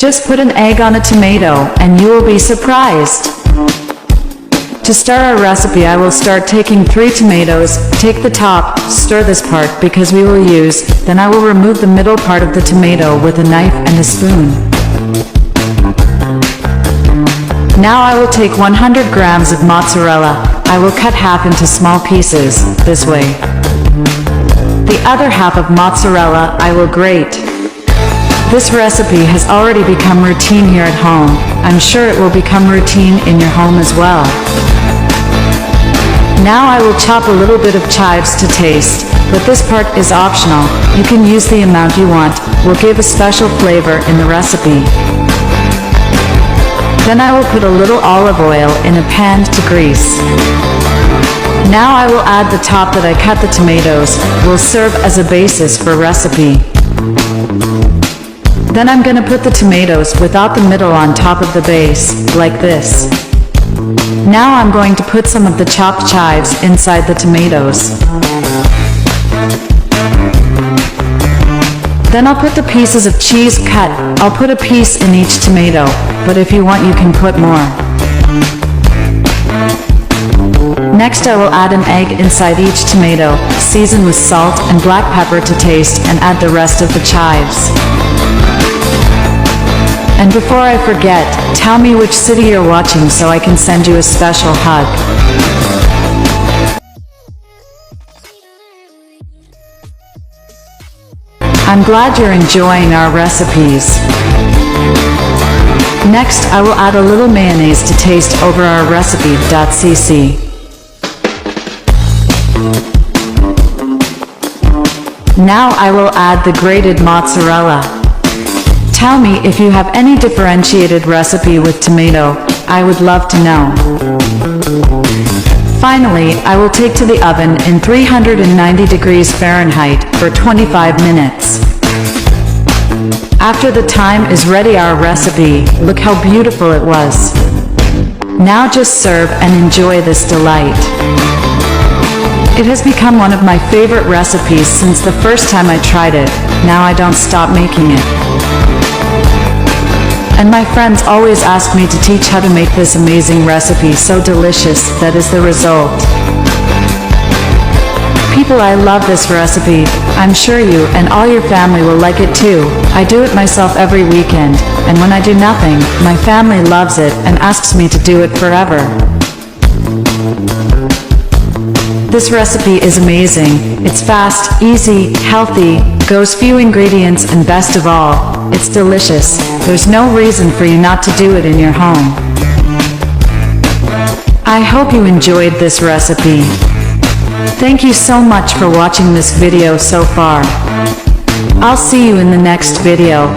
Just put an egg on a tomato, and you will be surprised. To start our recipe, I will start taking 3 tomatoes, take the top, stir this part because we will use, then I will remove the middle part of the tomato with a knife and a spoon. Now I will take 100 grams of mozzarella. I will cut half into small pieces, this way. The other half of mozzarella I will grate. This recipe has already become routine here at home. I'm sure it will become routine in your home as well. Now I will chop a little bit of chives to taste, but this part is optional. You can use the amount you want, will give a special flavor in the recipe. Then I will put a little olive oil in a pan to grease. Now I will add the top that I cut the tomatoes, will serve as a basis for recipe. Then I'm gonna put the tomatoes without the middle on top of the base, like this. Now I'm going to put some of the chopped chives inside the tomatoes. Then I'll put the pieces of cheese cut. I'll put a piece in each tomato, but if you want you can put more. Next I will add an egg inside each tomato, season with salt and black pepper to taste, and add the rest of the chives. And before I forget, tell me which city you're watching so I can send you a special hug. I'm glad you're enjoying our recipes. Next, I will add a little mayonnaise to taste over our recipe.cc. Now I will add the grated mozzarella. Tell me if you have any differentiated recipe with tomato. I would love to know. Finally, I will take to the oven in 390 degrees Fahrenheit for 25 minutes. After the time is ready, our recipe, look how beautiful it was. Now just serve and enjoy this delight. It has become one of my favorite recipes since the first time I tried it. Now I don't stop making it. And my friends always ask me to teach how to make this amazing recipe, so delicious, that is the result. People, I love this recipe. I'm sure you and all your family will like it too. I do it myself every weekend, and when I do nothing, my family loves it and asks me to do it forever. This recipe is amazing. It's fast, easy, healthy, goes few ingredients, and best of all, it's delicious. There's no reason for you not to do it in your home. I hope you enjoyed this recipe. Thank you so much for watching this video so far. I'll see you in the next video.